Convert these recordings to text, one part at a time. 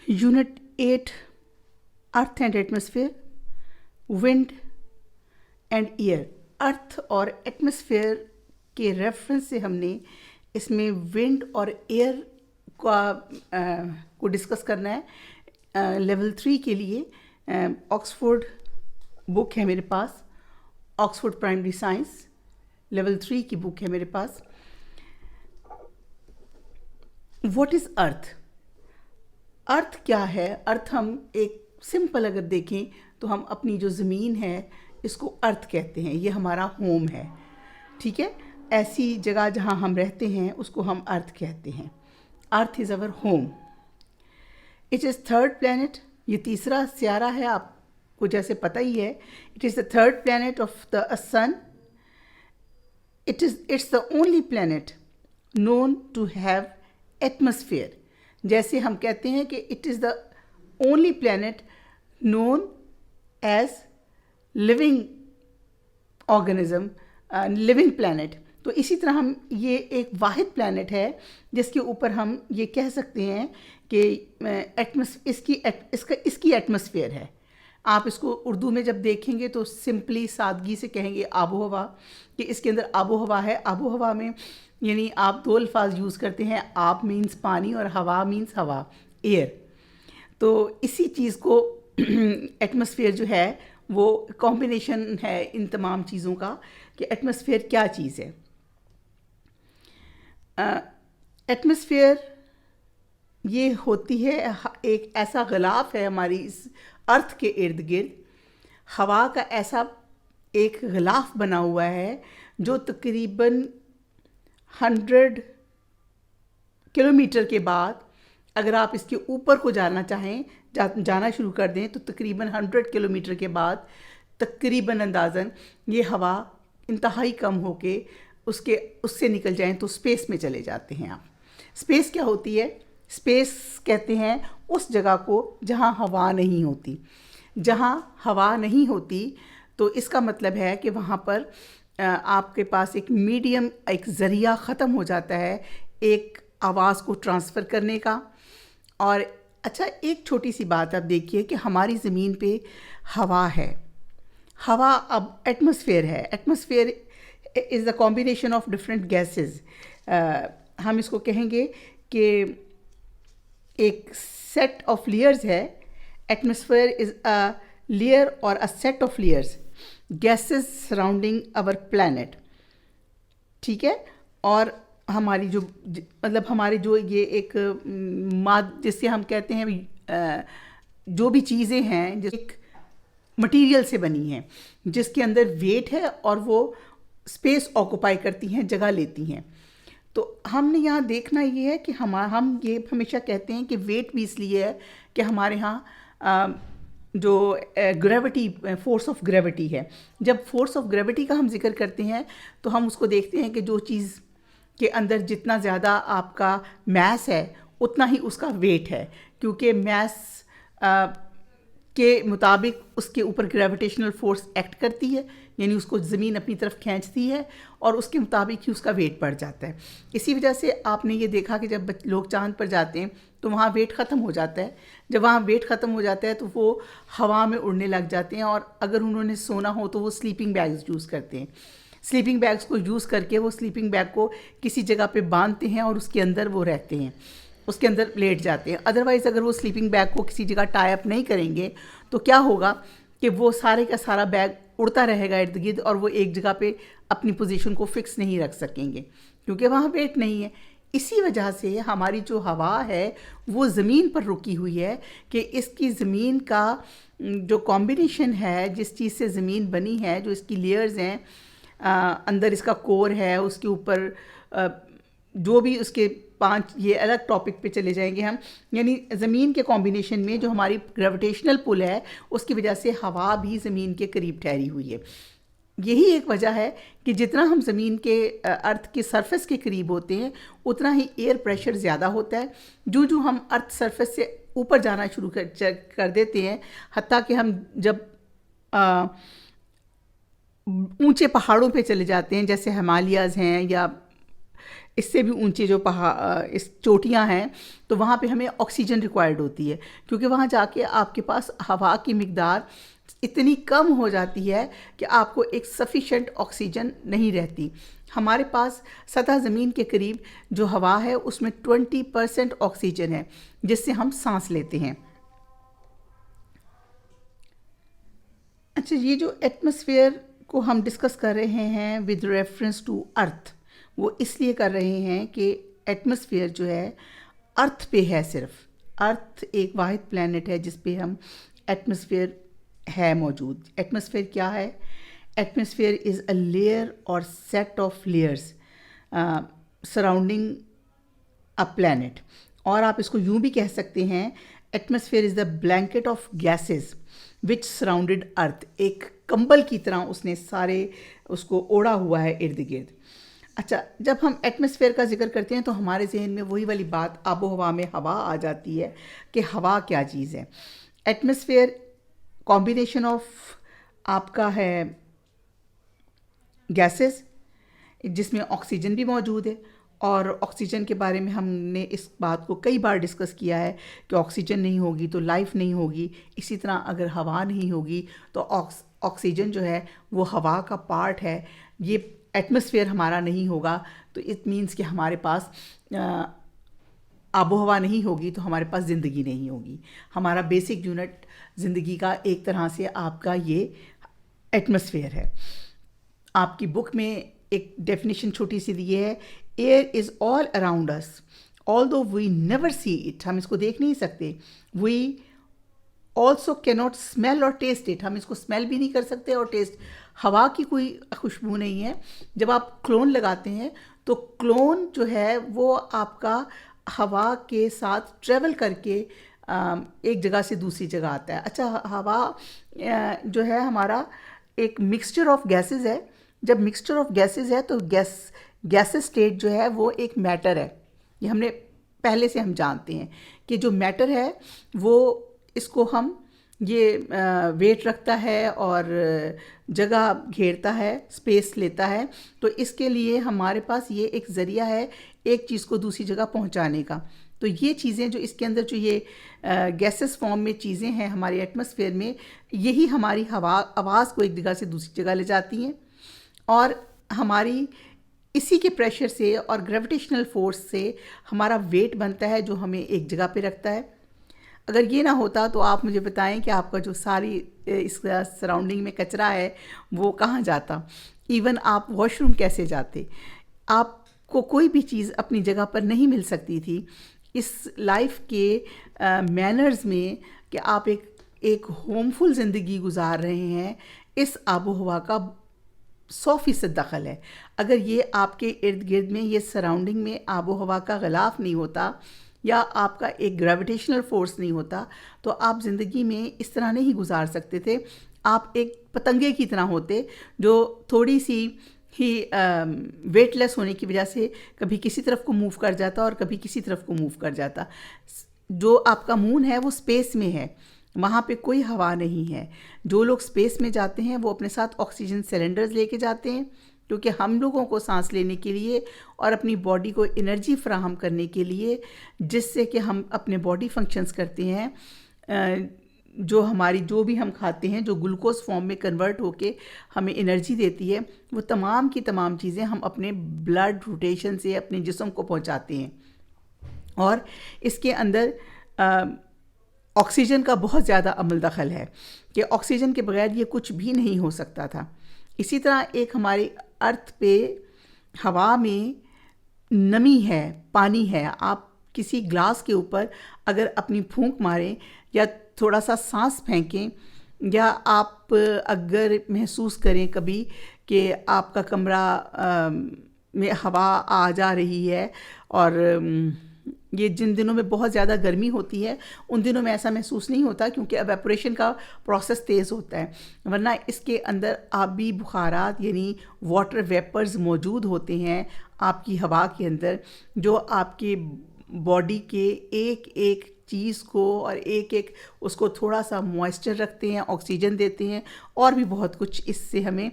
Unit 8 earth and atmosphere, wind and air. Earth और atmosphere के reference से हमने इसमें विंड और एयर को डिस्कस करना है। लेवल 3 के लिए ऑक्सफोर्ड बुक है मेरे पास, ऑक्सफोर्ड प्राइमरी साइंस लेवल 3 की बुक है मेरे पास। व्हाट इज़ अर्थ? अर्थ क्या है? अर्थ हम एक सिंपल अगर देखें तो हम अपनी जो ज़मीन है इसको अर्थ कहते हैं, ये हमारा होम है, ठीक है। ऐसी जगह जहाँ हम रहते हैं उसको हम अर्थ कहते हैं। Earth is our home. It is third planet, ये तीसरा सियारा है, आपको जैसे पता ही है। It is the third planet of the sun. It's the only planet known to have atmosphere. जैसे हम कहते हैं कि it is the only planet known as living organism, living planet. तो इसी तरह हम ये एक वाहिद प्लैनेट है जिसके ऊपर हम ये कह सकते हैं कि इसकी एटमॉस्फेयर है। आप इसको उर्दू में जब देखेंगे तो सिंपली सादगी से कहेंगे आबो हवा, कि इसके अंदर आबो हवा है। आबो हवा में यानी आप दो अल्फाज यूज़ करते हैं, आप मीन्स पानी और हवा मीन्स हवा, एयर। तो इसी चीज़ को एटमॉस्फेयर जो है वो कॉम्बिनेशन है इन तमाम चीज़ों का कि एटमॉस्फेयर क्या चीज़ है। एटमॉस्फेयर ये होती है एक ऐसा गिलाफ है हमारी इस अर्थ के इर्द गिर्द, हवा का ऐसा एक गिलाफ बना हुआ है जो तकरीबन 100 किलोमीटर के बाद अगर आप इसके ऊपर को जाना चाहें, जाना शुरू कर दें तो तकरीबन 100 किलोमीटर के बाद तकरीबन अंदाज़न ये हवा इंतहाई कम होके उससे निकल जाएं तो स्पेस में चले जाते हैं आप। स्पेस क्या होती है? स्पेस कहते हैं उस जगह को जहाँ हवा नहीं होती। जहाँ हवा नहीं होती तो इसका मतलब है कि वहाँ पर आपके पास एक मीडियम, एक ज़रिया ख़त्म हो जाता है एक आवाज़ को ट्रांसफ़र करने का। और अच्छा, एक छोटी सी बात आप देखिए कि हमारी ज़मीन पे हवा है, हवा अब एटमॉस्फेयर है। Atmosphere is the combination of different gases. हम इसको कहेंगे कि एक सेट ऑफ लेयर्स है। एटमॉस्फेयर इज़ अ लेयर और a set of layers gases surrounding our planet, ठीक है। और हमारी जो मतलब हमारे जो ये एक जिससे हम कहते हैं जो भी चीज़ें हैं जो एक मटेरियल से बनी हैं जिसके अंदर वेट है और वो स्पेस ऑक्यूपाई करती हैं, जगह लेती हैं। तो हमने यहाँ देखना ये है कि हम ये हमेशा कहते हैं कि वेट भी इसलिए है कि हमारे यहाँ जो ग्रेविटी, फोर्स ऑफ ग्रेविटी है। जब फोर्स ऑफ ग्रेविटी का हम जिक्र करते हैं तो हम उसको देखते हैं कि जो चीज़ के अंदर जितना ज़्यादा आपका मैस है उतना ही उसका वेट है, क्योंकि मैस के मुताबिक उसके ऊपर ग्रेविटेशनल फोर्स एक्ट करती है, यानी उसको ज़मीन अपनी तरफ खींचती है और उसके मुताबिक ही उसका वेट बढ़ जाता है। इसी वजह से आपने ये देखा कि जब लोग चांद पर जाते हैं तो वहाँ वेट ख़त्म हो जाता है। जब वहाँ वेट ख़त्म हो जाता है तो वो हवा में उड़ने लग जाते हैं, और अगर उन्होंने सोना हो तो वो स्लीपिंग बैग्स यूज़ करते हैं। स्लीपिंग बैग्स को यूज़ करके वो स्लीपिंग बैग को किसी जगह पे बांधते हैं और उसके अंदर वो रहते हैं, उसके अंदर लेट जाते हैं। अदरवाइज़ अगर वो स्लीपिंग बैग को किसी जगह टाई अप नहीं करेंगे तो क्या होगा कि वो सारे का सारा बैग उड़ता रहेगा इर्द गिर्द और वो एक जगह पे अपनी पोजीशन को फिक्स नहीं रख सकेंगे क्योंकि वहाँ वेट नहीं है। इसी वजह से हमारी जो हवा है वो ज़मीन पर रुकी हुई है कि इसकी ज़मीन का जो कॉम्बिनेशन है, जिस चीज़ से ज़मीन बनी है, जो इसकी लेयर्स हैं, अंदर इसका कोर है, उसके ऊपर जो भी उसके 5, ये अलग टॉपिक पे चले जाएंगे हम। यानी ज़मीन के कॉम्बिनेशन में जो हमारी ग्रेविटेशनल पुल है उसकी वजह से हवा भी ज़मीन के करीब ठहरी हुई है। यही एक वजह है कि जितना हम ज़मीन के अर्थ के सरफेस के करीब होते हैं उतना ही एयर प्रेशर ज़्यादा होता है। जो हम अर्थ सरफेस से ऊपर जाना शुरू कर देते हैं, हत्ता कि हम जब ऊंचे पहाड़ों पे चले जाते हैं, जैसे हिमालयाज़ हैं या इससे भी ऊंचे जो इस चोटियां हैं, तो वहाँ पे हमें ऑक्सीजन रिक्वायर्ड होती है, क्योंकि वहाँ जाके आपके पास हवा की मिकदार इतनी कम हो जाती है कि आपको एक सफिशेंट ऑक्सीजन नहीं रहती। हमारे पास सतह ज़मीन के करीब जो हवा है उसमें 20% ऑक्सीजन है, जिससे हम सांस लेते हैं। अच्छा, ये जो एटमॉस्फेयर को हम डिस्कस कर रहे हैं विद रेफरेंस टू अर्थ, वो इसलिए कर रहे हैं कि एटमॉस्फेयर जो है अर्थ पे है। सिर्फ अर्थ एक वाहिद प्लैनेट है जिस पे हम एटमॉस्फेयर है मौजूद। एटमॉस्फेयर क्या है? Atmosphere is a layer or set of layers surrounding a planet. और आप इसको यूं भी कह सकते हैं, atmosphere is the blanket of gases which surrounded earth. एक कंबल की तरह उसने सारे उसको ओढ़ा हुआ है इर्द गिर्द। अच्छा, जब हम एटमॉस्फेयर का जिक्र करते हैं तो हमारे जहन में वही वाली बात आबो हवा में हवा आ जाती है कि हवा क्या चीज़ है। एटमॉस्फेयर कॉम्बिनेशन ऑफ आपका है गैसेस, जिसमें ऑक्सीजन भी मौजूद है। और ऑक्सीजन के बारे में हमने इस बात को कई बार डिस्कस किया है कि ऑक्सीजन नहीं होगी तो लाइफ नहीं होगी। इसी तरह अगर हवा नहीं होगी तो ऑक्सीजन जो है वो हवा का पार्ट है। ये एटमॉस्फेयर हमारा नहीं होगा तो इट मीन्स कि हमारे पास आबो हवा नहीं होगी तो हमारे पास ज़िंदगी नहीं होगी। हमारा बेसिक यूनिट ज़िंदगी का एक तरह से आपका ये एटमॉस्फेयर है। आपकी बुक में एक डेफिनेशन छोटी सी दी है, air is all around us although we never see it. हम इसको देख नहीं सकते। वी ऑल्सो कैनॉट स्मेल और टेस्ट इट। हम इसको स्मेल भी नहीं कर सकते और टेस्ट। हवा की कोई खुशबू नहीं है। जब आप क्लोन लगाते हैं तो क्लोन जो है वो आपका हवा के साथ ट्रेवल करके एक जगह से दूसरी जगह आता है। अच्छा, हवा जो है हमारा एक मिक्सचर ऑफ गैसेस है। जब मिक्सचर ऑफ गैसेस है तो गैसेस स्टेट जो है वो एक मैटर है। ये हमने पहले से हम जानते हैं कि जो मैटर है वो इसको हम ये वेट रखता है और जगह घेरता है, स्पेस लेता है। तो इसके लिए हमारे पास ये एक ज़रिया है एक चीज़ को दूसरी जगह पहुंचाने का। तो ये चीज़ें जो इसके अंदर जो ये गैसेस फॉर्म में चीज़ें हैं हमारे एटमॉस्फेयर में, यही हमारी आवाज़ को एक जगह से दूसरी जगह ले जाती हैं। और हमारी इसी के प्रेशर से और ग्रेविटेशनल फोर्स से हमारा वेट बनता है जो हमें एक जगह पे रखता है। अगर ये ना होता तो आप मुझे बताएं कि आपका जो सारी इस सराउंडिंग में कचरा है वो कहाँ जाता। इवन आप वॉशरूम कैसे जाते। आपको कोई भी चीज़ अपनी जगह पर नहीं मिल सकती थी इस लाइफ के मैनर्स में कि आप एक होमफुल ज़िंदगी गुजार रहे हैं। इस आबो हवा का 100% दखल है। अगर ये आपके इर्द गिर्द में ये सराउंडिंग में आबो हवा का गिलाफ नहीं होता या आपका एक ग्रेविटेशनल फोर्स नहीं होता तो आप ज़िंदगी में इस तरह नहीं गुजार सकते थे। आप एक पतंगे की तरह होते जो थोड़ी सी ही वेटलेस होने की वजह से कभी किसी तरफ को मूव कर जाता और कभी किसी तरफ को मूव कर जाता। जो आपका मून है वो स्पेस में है, वहाँ पे कोई हवा नहीं है। जो लोग स्पेस में जाते हैं वो अपने साथ ऑक्सीजन सिलेंडर्स लेके जाते हैं, क्योंकि हम लोगों को सांस लेने के लिए और अपनी बॉडी को एनर्जी फराहम करने के लिए, जिससे कि हम अपने बॉडी फंक्शंस करते हैं, जो हमारी जो भी हम खाते हैं जो ग्लूकोज फॉर्म में कन्वर्ट होके हमें एनर्जी देती है, वो तमाम की तमाम चीज़ें हम अपने ब्लड रोटेशन से अपने जिस्म को पहुंचाते हैं। और इसके अंदर ऑक्सीजन का बहुत ज़्यादा अमल दखल है कि ऑक्सीजन के बगैर ये कुछ भी नहीं हो सकता था। इसी तरह एक हमारी अर्थ पे हवा में नमी है, पानी है। आप किसी ग्लास के ऊपर अगर अपनी फूंक मारें या थोड़ा सा सांस फेंकें या आप अगर महसूस करें कभी कि आपका कमरा में हवा आ जा रही है, और ये जिन दिनों में बहुत ज़्यादा गर्मी होती है उन दिनों में ऐसा महसूस नहीं होता क्योंकि एवेपोरेशन का प्रोसेस तेज़ होता है, वरना इसके अंदर आबी बुखारात यानी वाटर वेपर्स मौजूद होते हैं आपकी हवा के अंदर, जो आपके बॉडी के एक एक चीज़ को और एक एक उसको थोड़ा सा मॉइस्चर रखते हैं, ऑक्सीजन देते हैं, और भी बहुत कुछ इससे हमें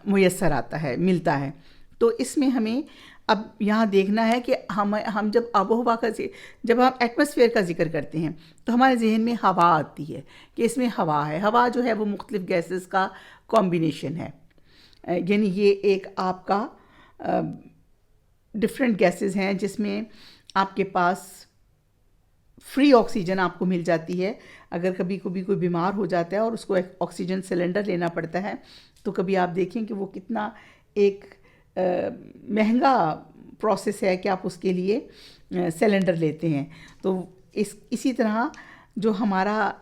मुयस्सर आता है, मिलता है। तो इसमें हमें अब यहाँ देखना है कि हम जब आबोहवा जब हम एटमॉस्फेयर का जिक्र करते हैं तो हमारे जहन में हवा आती है कि इसमें हवा है। हवा जो है वो मुख्तलिफ़ गैसेस का कॉम्बिनेशन है, यानी ये एक आपका डिफरेंट गैसेस हैं जिसमें आपके पास फ्री ऑक्सीजन आपको मिल जाती है। अगर कभी कभी कोई बीमार हो जाता है और उसको एक ऑक्सीजन सिलेंडर लेना पड़ता है तो कभी आप देखें कि वो कितना एक महंगा प्रोसेस है कि आप उसके लिए सिलेंडर लेते हैं। तो इसी तरह जो हमारा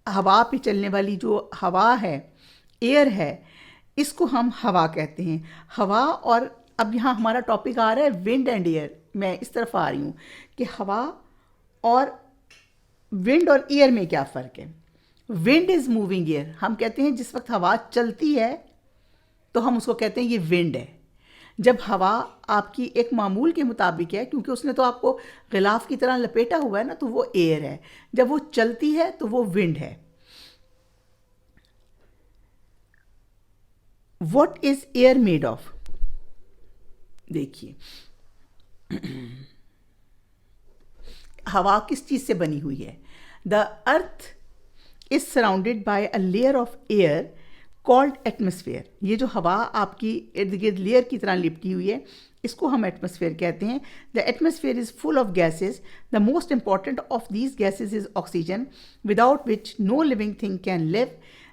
हवा पे चलने वाली जो हवा है, एयर है, इसको हम हवा कहते हैं। हवा, और अब यहाँ हमारा टॉपिक आ रहा है विंड एंड एयर। मैं इस तरफ आ रही हूँ कि हवा और विंड और एयर में क्या फ़र्क है। Wind is moving air. हम कहते हैं जिस वक्त हवा चलती है तो हम उसको कहते हैं ये विंड है। जब हवा आपकी एक मामूल के मुताबिक है, क्योंकि उसने तो आपको गिलाफ की तरह लपेटा हुआ है ना, तो वो एयर है। जब वो चलती है तो वो विंड है। What is air made of? देखिए, हवा किस चीज से बनी हुई है? The Earth is surrounded bye a layer of air called atmosphere. ये जो हवा आपकी इर्द गिर्द लेयर की तरह लिपटी हुई है, इसको हम एटमॉस्फेयर कहते हैं। The atmosphere is full of gases. The most important of these gases is oxygen, without which no living thing can live.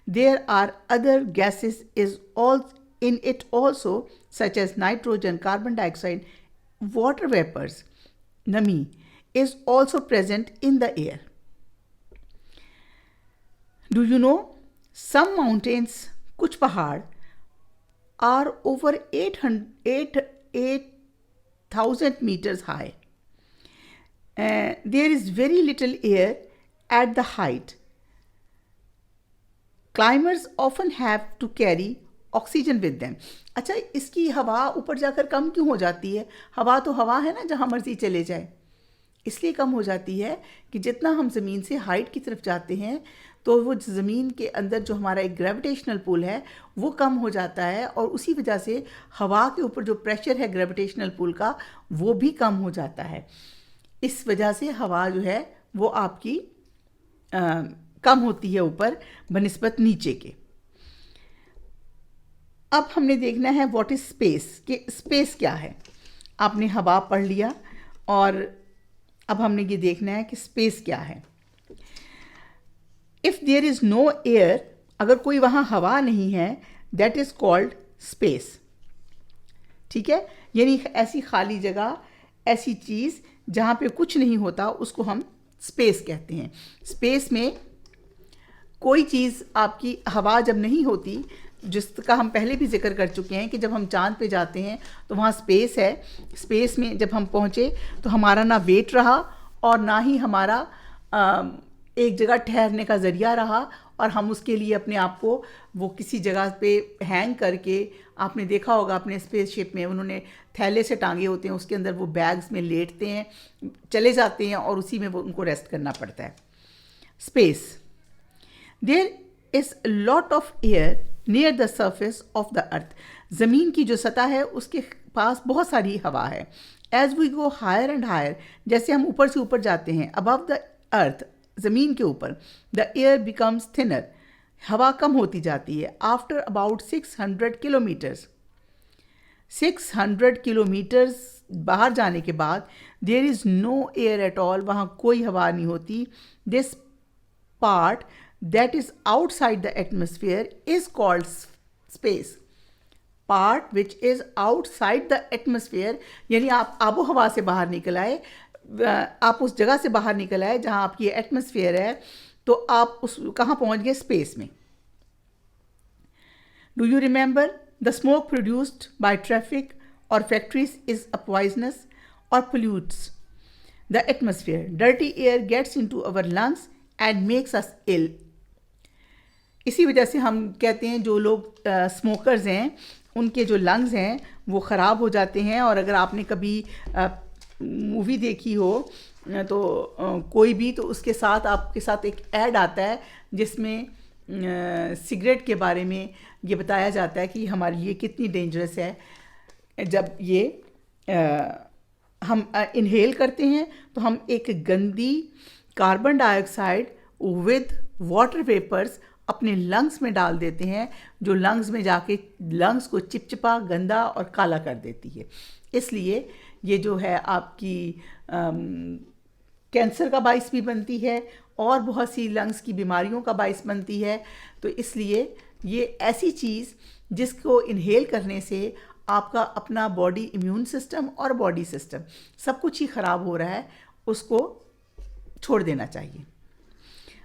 There are other gases is all in it also, such as nitrogen, carbon dioxide, water vapors. Nami is also present in the air. Do you know some mountains, कुछ पहाड़, are over 8,000 meters high. There is very little air at the height. Climbers often have to carry oxygen with them. अच्छा, इसकी हवा ऊपर जाकर कम क्यों हो जाती है? हवा तो हवा है ना, जहाँ मर्जी चले जाए। इसलिए कम हो जाती है कि जितना हम ज़मीन से हाइट की तरफ जाते हैं तो वो ज़मीन के अंदर जो हमारा एक ग्रेविटेशनल पुल है वो कम हो जाता है, और उसी वजह से हवा के ऊपर जो प्रेशर है ग्रेविटेशनल पुल का वो भी कम हो जाता है। इस वजह से हवा जो है वो आपकी कम होती है ऊपर बनिस्बत नीचे के। अब हमने देखना है व्हाट इज स्पेस, कि स्पेस क्या है। आपने हवा पढ़ लिया और अब हमने ये देखना है कि स्पेस क्या है। If there is no air, अगर कोई वहाँ हवा नहीं है, दैट इज कॉल्ड स्पेस। ठीक है, यानी ऐसी खाली जगह, ऐसी चीज़ जहाँ पे कुछ नहीं होता, उसको हम स्पेस कहते हैं। स्पेस में कोई चीज़, आपकी हवा जब नहीं होती, जिसका हम पहले भी जिक्र कर चुके हैं कि जब हम चांद पे जाते हैं तो वहाँ स्पेस है। स्पेस में जब हम पहुँचे तो हमारा ना वेट रहा और ना ही हमारा एक जगह ठहरने का ज़रिया रहा, और हम उसके लिए अपने आप को वो किसी जगह पे हैंग करके, आपने देखा होगा अपने स्पेसशिप में उन्होंने थैले से टांगे होते हैं, उसके अंदर वो बैग्स में लेटते हैं, चले जाते हैं और उसी में वो उनको रेस्ट करना पड़ता है। Space, there is lot of air near the surface of the Earth. ज़मीन की जो सतह है उसके पास बहुत सारी हवा है। As we go higher and higher, जैसे हम ऊपर से ऊपर जाते हैं, अबव द अर्थ, ज़मीन के ऊपर, द एयर बिकम्स थिनर, हवा कम होती जाती है। आफ्टर अबाउट 600 किलोमीटर्स, 600 किलोमीटर्स बाहर जाने के बाद there is no air at all, वहाँ कोई हवा नहीं होती। This part that is outside the atmosphere is called space. Part which is outside the atmosphere, यानी आप आबो हवा से बाहर निकल आए, आप उस जगह से बाहर निकल आए जहाँ आपकी एटमॉस्फेयर है, तो आप उस कहाँ पहुँच गए? स्पेस में। Do you remember the smoke produced by traffic or factories is a poisonous or pollutes the atmosphere. Dirty air gets into our lungs and makes us ill. इसी वजह से हम कहते हैं जो लोग स्मोकर्स हैं उनके जो लंग्स हैं वो ख़राब हो जाते हैं। और अगर आपने कभी मूवी देखी हो तो कोई भी, तो उसके साथ आपके साथ एक ऐड आता है जिसमें सिगरेट के बारे में ये बताया जाता है कि हमारे लिए कितनी डेंजरस है। जब ये हम इनहेल करते हैं तो हम एक गंदी carbon dioxide with water vapours अपने लंग्स में डाल देते हैं, जो लंग्स में जाके लंग्स को चिपचिपा, गंदा और काला कर देती है। इसलिए ये जो है आपकी कैंसर का बाइस भी बनती है और बहुत सी लंग्स की बीमारियों का बाइस बनती है। तो इसलिए ये ऐसी चीज़ जिसको इनहेल करने से आपका अपना बॉडी इम्यून सिस्टम और बॉडी सिस्टम सब कुछ ही ख़राब हो रहा है, उसको छोड़ देना चाहिए।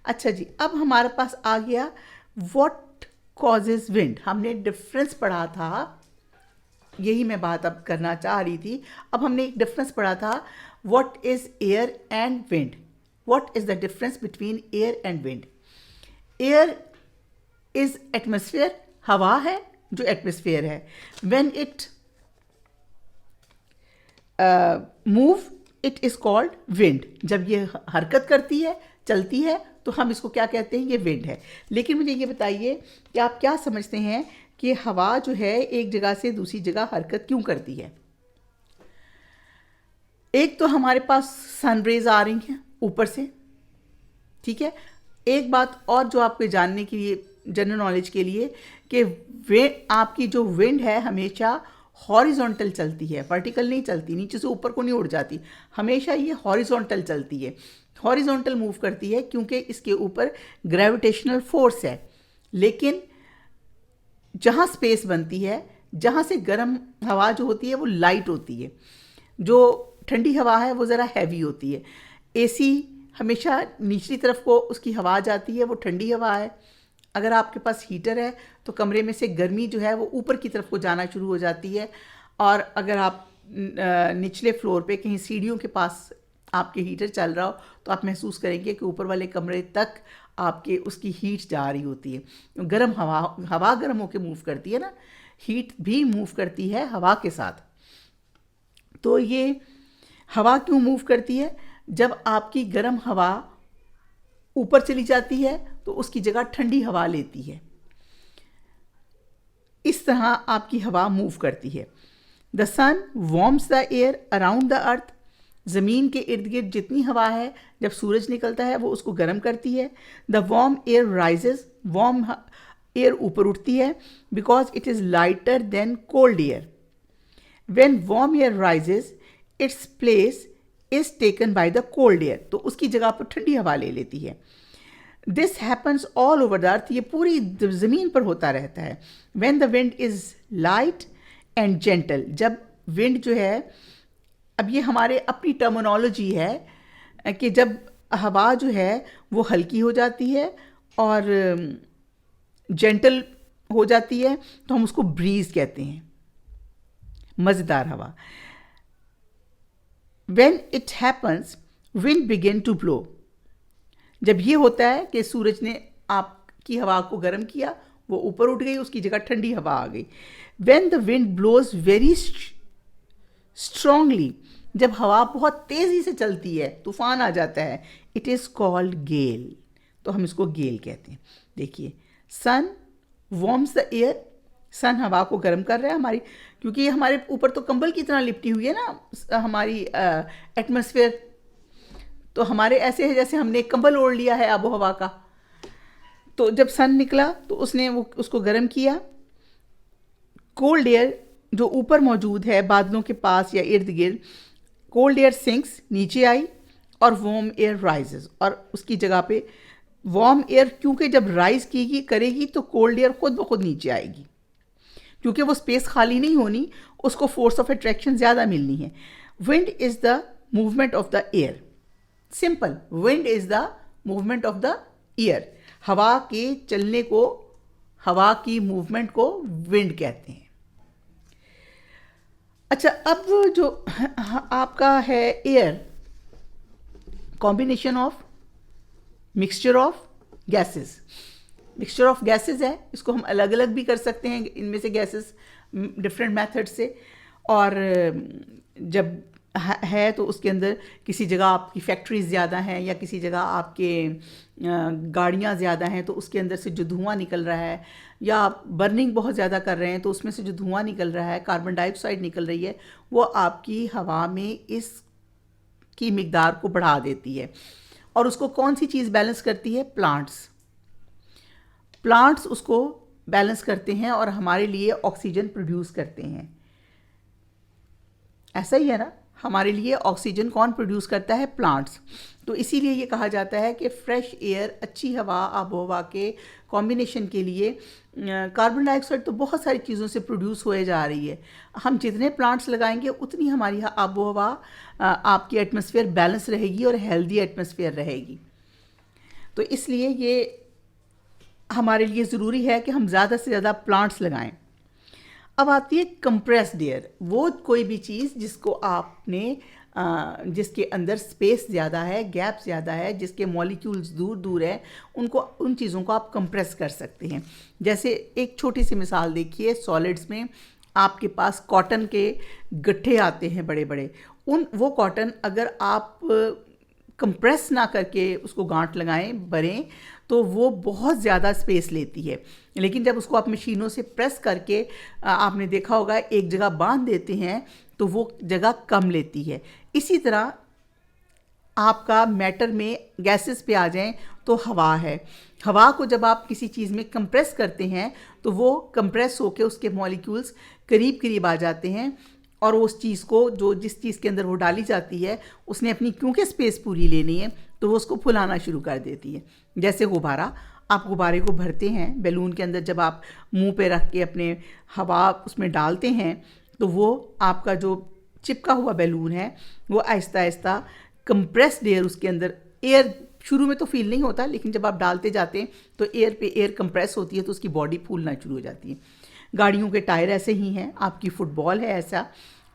अच्छा जी, अब हमारे पास आ गया व्हाट कॉजेज विंड। हमने डिफरेंस पढ़ा था, यही मैं बात अब करना चाह रही थी। अब हमने एक डिफरेंस पढ़ा था, what is air and wind. What is the difference between air and wind. Air is atmosphere, हवा है जो एटमॉस्फेयर है। When it move it is called wind. जब ये हरकत करती है, चलती है, तो हम इसको क्या कहते हैं, ये विंड है। लेकिन मुझे ये बताइए कि आप क्या समझते हैं कि हवा जो है एक जगह से दूसरी जगह हरकत क्यों करती है। एक तो हमारे पास सन रेज आ रही हैं ऊपर से, ठीक है। एक बात और जो आपके जानने के लिए, जनरल नॉलेज के लिए, कि वे आपकी जो विंड है हमेशा हॉरिजॉन्टल चलती है, वर्टिकल नहीं चलती, नीचे से ऊपर को नहीं उड़ जाती, हमेशा ये हॉरिजॉन्टल चलती है, हॉरिजॉन्टल मूव करती है, क्योंकि इसके ऊपर ग्रेविटेशनल फोर्स है। लेकिन जहाँ स्पेस बनती है, जहाँ से गर्म हवा जो होती है वो लाइट होती है, जो ठंडी हवा है वो ज़रा हैवी होती है। एसी हमेशा निचली तरफ को उसकी हवा जाती है, वो ठंडी हवा है। अगर आपके पास हीटर है तो कमरे में से गर्मी जो है वो ऊपर की तरफ को जाना शुरू हो जाती है, और अगर आप निचले फ्लोर पे कहीं सीढ़ियों के पास आपके हीटर चल रहा हो तो आप महसूस करेंगे कि ऊपर वाले कमरे तक आपके उसकी हीट जा रही होती है। गर्म हवा गर्म होकर मूव करती है ना, हीट भी मूव करती है हवा के साथ। तो ये हवा क्यों मूव करती है, जब आपकी गर्म हवा ऊपर चली जाती है तो उसकी जगह ठंडी हवा लेती है। इस तरह आपकी हवा मूव करती है। The sun warms the air around the Earth. ज़मीन के इर्द गिर्द जितनी हवा है, जब सूरज निकलता है वो उसको गर्म करती है। The warm air rises, warm air ऊपर उठती है, because it is lighter than cold air. When warm air rises its place is taken by the cold air, तो उसकी जगह पर ठंडी हवा ले लेती है। This happens all over the earth, ये पूरी ज़मीन पर होता रहता है। When the wind is light and gentle, जब विंड जो है, अब ये हमारे अपनी टर्मिनोलॉजी है कि जब हवा जो है वो हल्की हो जाती है और जेंटल हो जाती है तो हम उसको ब्रीज कहते हैं, मज़ेदार हवा। When it happens, wind begin to blow. जब ये होता है कि सूरज ने आपकी हवा को गर्म किया, वो ऊपर उठ गई, उसकी जगह ठंडी हवा आ गई। When the wind blows very strongly, जब हवा बहुत तेज़ी से चलती है, तूफान आ जाता है, it is called gale, तो हम इसको गेल कहते हैं। देखिए, sun warms the air, सन हवा को गर्म कर रहा है हमारी, क्योंकि हमारे ऊपर तो कंबल की तरह लिपटी हुई है ना हमारी एटमॉस्फेयर, तो हमारे ऐसे है जैसे हमने कंबल ओढ़ लिया है आबो हवा का। तो जब सन निकला तो उसने उसको गर्म किया। कोल्ड एयर जो ऊपर मौजूद है बादलों के पास या इर्द गिर्द, कोल्ड एयर सिंक्स, नीचे आई, और वार्म एयर राइजेस, और उसकी जगह पे वार्म एयर क्योंकि जब राइज करेगी तो कोल्ड एयर खुद ब खुद नीचे आएगी, क्योंकि वो स्पेस खाली नहीं होनी, उसको फोर्स ऑफ अट्रैक्शन ज़्यादा मिलनी है। Wind is the movement of the air, simple, wind is the movement of the air. हवा के चलने को, हवा की मूवमेंट को विंड कहते हैं। अच्छा, अब जो आपका है air, combination of, mixture of gases, mixture of gases है, इसको हम अलग अलग भी कर सकते हैं, इनमें से गैसेस डिफरेंट मेथड से। और जब है तो उसके अंदर किसी जगह आपकी फैक्ट्रीज ज़्यादा हैं या किसी जगह आपके गाड़ियाँ ज़्यादा हैं तो उसके अंदर से जो धुआं निकल रहा है, या आप बर्निंग बहुत ज़्यादा कर रहे हैं तो उसमें से जो धुआं निकल रहा है, कार्बन डाइऑक्साइड निकल रही है, वो आपकी हवा में इसकी मिकदार को बढ़ा देती है। और उसको कौन सी चीज़ बैलेंस करती है? प्लांट्स उसको बैलेंस करते हैं और हमारे लिए ऑक्सीजन प्रोड्यूस करते हैं। ऐसा ही है ना, हमारे लिए ऑक्सीजन कौन प्रोड्यूस करता है? प्लांट्स। तो इसीलिए ये कहा जाता है कि फ्रेश एयर, अच्छी हवा, आबो हवा के कॉम्बिनेशन के लिए कार्बन डाइऑक्साइड तो बहुत सारी चीज़ों से प्रोड्यूस होए जा रही है। हम जितने प्लांट्स लगाएंगे उतनी हमारी आबो हवा, आपकी एटमॉस्फेयर बैलेंस रहेगी और हेल्दी एटमॉस्फेयर रहेगी। तो इसलिए ये हमारे लिए ज़रूरी है कि हम ज़्यादा से ज़्यादा प्लांट्स लगाएं। अब आती है कंप्रेस्ड एयर, वो कोई भी चीज़ जिसको आपने जिसके अंदर स्पेस ज़्यादा है, गैप ज़्यादा है, जिसके मॉलिक्यूल्स दूर दूर है, उन चीज़ों को आप कंप्रेस कर सकते हैं। जैसे एक छोटी सी मिसाल देखिए, सॉलिड्स में आपके पास कॉटन के गट्ठे आते हैं बड़े बड़े, वो कॉटन अगर आप कंप्रेस ना करके उसको गांठ लगाएं, भरें, तो वो बहुत ज़्यादा स्पेस लेती है। लेकिन जब उसको आप मशीनों से प्रेस करके आपने देखा होगा एक जगह बांध देते हैं तो वो जगह कम लेती है। इसी तरह आपका मैटर में गैसेस पे आ जाएं तो हवा है, हवा को जब आप किसी चीज़ में कंप्रेस करते हैं तो वो कंप्रेस होके उसके मॉलिक्यूल्स करीब करीब आ जाते हैं और उस चीज़ को जिस चीज़ के अंदर वो डाली जाती है उसने अपनी क्योंकि स्पेस पूरी लेनी है तो वो उसको फुलाना शुरू कर देती है। जैसे गुब्बारा, आप गुब्बारे को भरते हैं बैलून के अंदर, जब आप मुंह पे रख के अपने हवा उसमें डालते हैं तो वो आपका जो चिपका हुआ बैलून है वो आहिस्ता आहिस्ता कंप्रेस्ड एयर, उसके अंदर एयर शुरू में तो फील नहीं होता, लेकिन जब आप डालते जाते हैं तो एयर पे एयर कंप्रेस होती है तो उसकी बॉडी फूलना शुरू हो जाती है। गाड़ियों के टायर ऐसे ही हैं, आपकी फुटबॉल है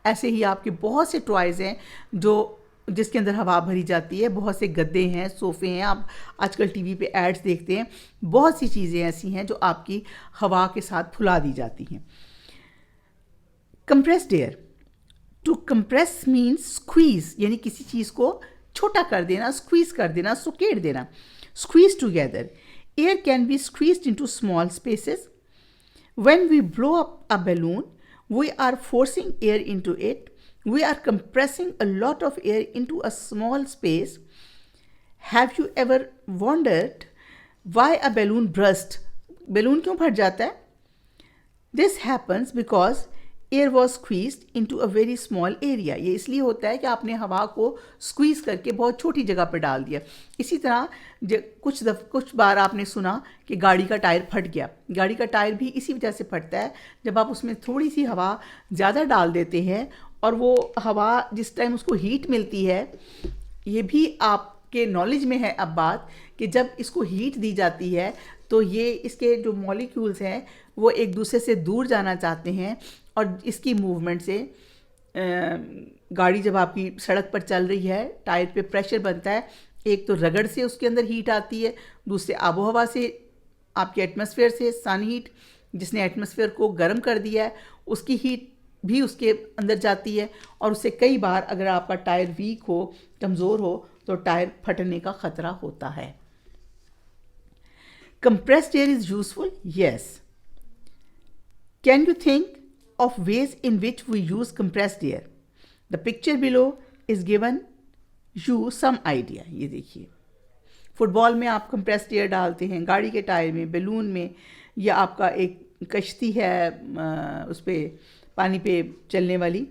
ऐसे ही आपके बहुत से टॉयज़ हैं जिसके अंदर हवा भरी जाती है, बहुत से गद्दे हैं, सोफ़े हैं, आप आजकल टीवी पे एड्स देखते हैं, बहुत सी चीज़ें ऐसी हैं जो आपकी हवा के साथ फुला दी जाती हैं। Compressed air, to compress means squeeze, यानी किसी चीज़ को छोटा कर देना, स्क्वीज कर देना, सुकेड़ देना। Squeeze together, air can be squeezed into small spaces. When we blow up a balloon, we are forcing air into it. We are compressing a lot of air into a small space. Have you ever wondered why a balloon bursts? Balloon क्यों फट जाता है? This happens because air was squeezed into a very small area. ये इसलिए होता है कि आपने हवा को स्क्वीज़ करके बहुत छोटी जगह पर डाल दिया। इसी तरह कुछ बार आपने सुना कि गाड़ी का टायर फट गया। गाड़ी का टायर भी इसी वजह से फटता है, जब आप उसमें थोड़ी सी हवा ज़्यादा डाल देते हैं और वो हवा जिस टाइम उसको हीट मिलती है, ये भी आपके नॉलेज में है अब बात कि जब इसको हीट दी जाती है तो ये इसके जो मॉलिक्यूल्स हैं वो एक दूसरे से दूर जाना चाहते हैं और इसकी मूवमेंट से गाड़ी जब आपकी सड़क पर चल रही है, टायर पे प्रेशर बनता है, एक तो रगड़ से उसके अंदर हीट आती है, दूसरे आबो हवा से, आपके एटमॉस्फेयर से, सन हीट जिसने एटमॉस्फेयर को गर्म कर दिया है उसकी हीट भी उसके अंदर जाती है और उससे कई बार अगर आपका टायर वीक हो, कमज़ोर हो, तो टायर फटने का ख़तरा होता है। Compressed air is useful? Yes. Can you think of ways in which we use compressed air? The picture below is given you some idea. ये देखिए, फुटबॉल में आप कंप्रेस्ड एयर डालते हैं, गाड़ी के टायर में, बैलून में, या आपका एक कश्ती है उस पर पानी पे चलने वाली,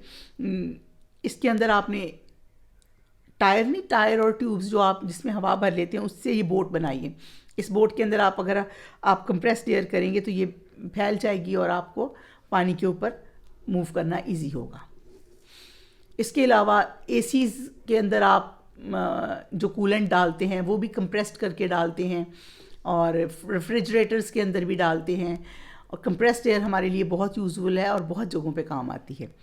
इसके अंदर आपने टायर और ट्यूब्स जो आप जिसमें हवा भर लेते हैं उससे ये बोट बनाई है। इस बोट के अंदर अगर आप कंप्रेस्ड एयर करेंगे तो ये फैल जाएगी और आपको पानी के ऊपर मूव करना इजी होगा। इसके अलावा एसीज़ के अंदर आप जो कूलेंट डालते हैं वो भी कंप्रेस्ड करके डालते हैं और रेफ्रिजरेटर्स के अंदर भी डालते हैं, और कंप्रेस्ड एयर हमारे लिए बहुत यूज़फुल है और बहुत जगहों पे काम आती है।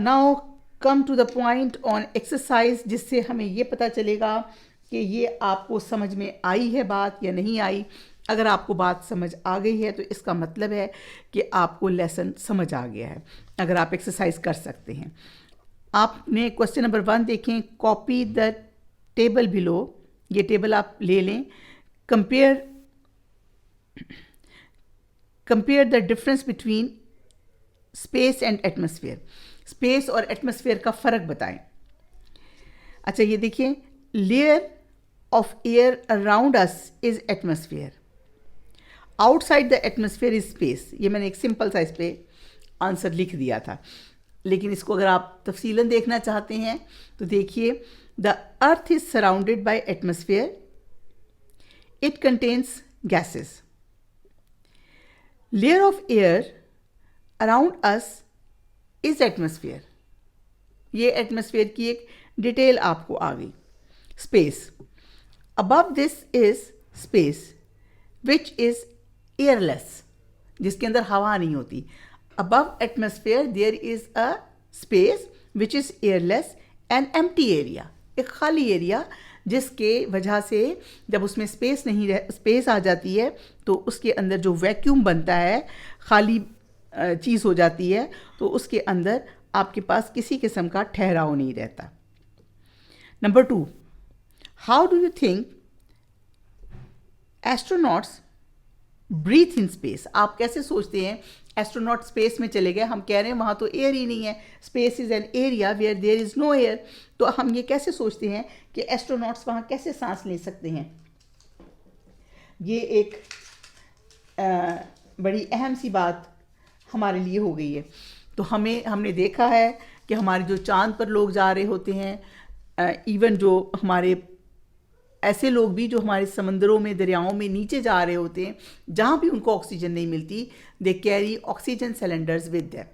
Now come to the point on exercise, जिससे हमें ये पता चलेगा कि ये आपको समझ में आई है बात या नहीं आई। अगर आपको बात समझ आ गई है तो इसका मतलब है कि आपको लेसन समझ आ गया है, अगर आप एक्सरसाइज कर सकते हैं। आपने क्वेश्चन नंबर 1 देखें, कॉपी द टेबल बिलो, ये टेबल आप ले लें, compare the difference between space and atmosphere, space और एटमॉस्फेयर का फ़र्क बताएं। अच्छा ये देखिए, layer of air around us is atmosphere, outside the atmosphere is space. ये मैंने एक सिंपल सा इस पे आंसर लिख दिया था, लेकिन इसको अगर आप तफसीलन देखना चाहते हैं तो देखिए, the Earth is surrounded by atmosphere, it contains gases, layer of air around us is atmosphere, ये एटमॉस्फेयर की एक डिटेल आपको आ गई। Space, above this is space which is airless, जिसके अंदर हवा नहीं होती। Above atmosphere there is a space which is airless and empty area, एक खाली एरिया, जिसके वजह से जब उसमें स्पेस स्पेस आ जाती है तो उसके अंदर जो वैक्यूम बनता है, खाली चीज़ हो जाती है, तो उसके अंदर आपके पास किसी किस्म का ठहराव नहीं रहता। Number 2, how do you think astronauts breathe in space, आप कैसे सोचते हैं एस्ट्रोनॉट स्पेस में चले गए, हम कह रहे हैं वहाँ तो एयर ही नहीं है, space is an area where there is no air, तो हम ये कैसे सोचते हैं कि एस्ट्रोनॉट्स वहाँ कैसे सांस ले सकते हैं। ये एक बड़ी अहम सी बात हमारे लिए हो गई है। तो हमने देखा है कि हमारे जो चांद पर लोग जा रहे होते हैं, इवन जो हमारे ऐसे लोग भी जो हमारे समंदरों में, दरियाओं में नीचे जा रहे होते हैं, जहाँ भी उनको ऑक्सीजन नहीं मिलती, they carry oxygen cylinders with them,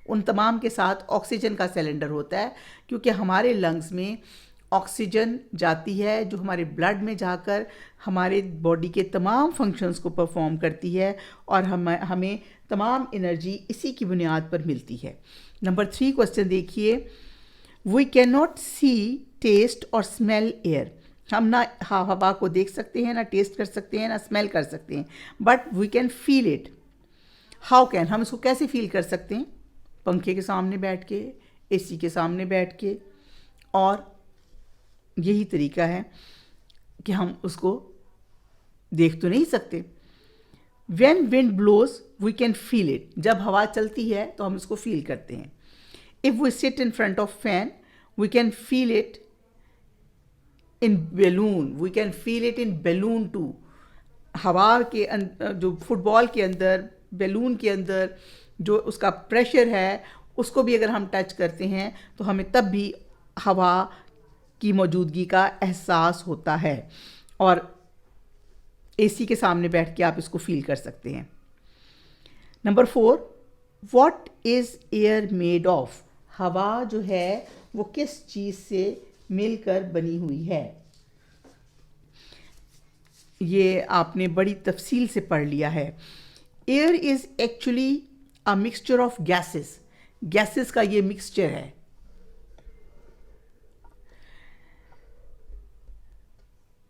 उन तमाम के साथ ऑक्सीजन का सिलेंडर होता है, क्योंकि हमारे लंग्स में ऑक्सीजन जाती है जो हमारे ब्लड में जाकर हमारे बॉडी के तमाम फंक्शंस को परफॉर्म करती है, और हमें तमाम एनर्जी इसी की बुनियाद पर मिलती है। नंबर 3 क्वेश्चन देखिए, we can not see, taste और स्मेल एयर, हम ना हवा को देख सकते हैं, ना टेस्ट कर सकते हैं, ना स्मेल कर सकते हैं, but we can feel it. How can, हम इसको कैसे फील कर सकते हैं? पंखे के सामने बैठ के, एसी के सामने बैठ के, और यही तरीका है कि हम उसको देख तो नहीं सकते। When wind blows we can feel it, जब हवा चलती है तो हम इसको फील करते हैं। If we sit in front of fan we can feel it in balloon, we can feel it in balloon too। हवा के जो फुटबॉल के अंदर, बैलून के अंदर जो उसका प्रेशर है, उसको भी अगर हम टच करते हैं तो हमें तब भी हवा की मौजूदगी का एहसास होता है, और एसी के सामने बैठ के आप इसको फील कर सकते हैं। Number 4, what is air made of, हवा जो है वो किस चीज़ से मिलकर बनी हुई है? ये आपने बड़ी तफसील से पढ़ लिया है। Air is actually a mixture of gases, gases का ये मिक्सचर है।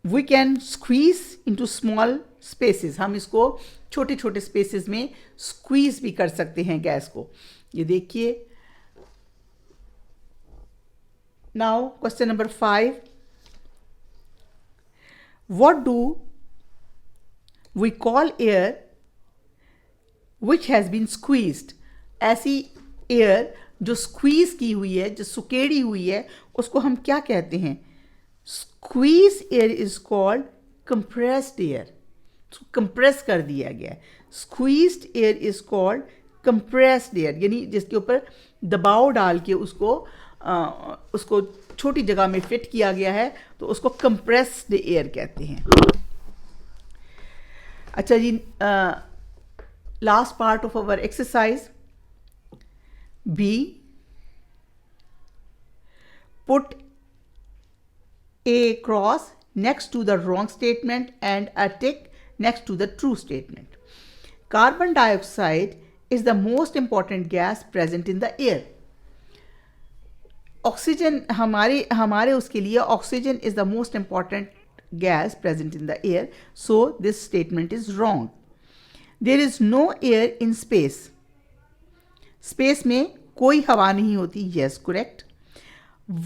We can squeeze into small spaces, हम इसको छोटे छोटे स्पेसिस में स्क्वीज भी कर सकते हैं गैस को। ये देखिए। Now question number 5, what do we call air which has been squeezed, ऐसी एयर जो स्क्वीज की हुई है, जो सुकेड़ी हुई है, उसको हम क्या कहते हैं? Squeeze air is called compressed air, compress कर दिया गया है। Squeezed air is called compressed air, यानी जिसके ऊपर दबाव डाल के उसको छोटी जगह में फिट किया गया है, तो उसको कंप्रेस्ड एयर कहते हैं। अच्छा जी, last part of our exercise B, put a cross next to the wrong statement and a tick next to the true statement. Carbon dioxide is the most important gas present in the air. Oxygen हमारे उसके लिए oxygen is the most important gas present in the air, so this statement is wrong. There is no air in space. Space में कोई हवा नहीं होती, yes correct.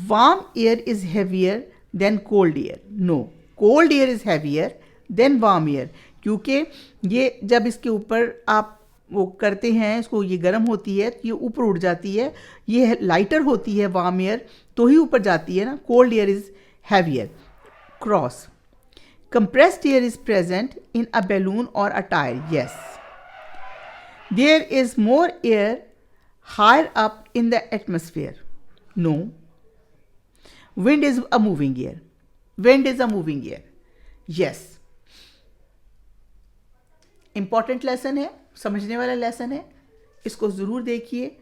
Warm air is heavier than cold air, no, cold air is heavier than warm air. क्योंकि ये जब इसके ऊपर आप वो करते हैं, इसको ये गर्म होती है तो ये ऊपर उड़ जाती है, ये लाइटर होती है वार्म एयर तो ही ऊपर जाती है ना. Cold air is heavier. Cross. compressed air is present in a balloon or a tire, yes. There is more air higher up in the atmosphere, no. Wind is a moving air, wind is a moving air, yes. Important lesson है, समझने वाला lesson है, इसको ज़रूर देखिए.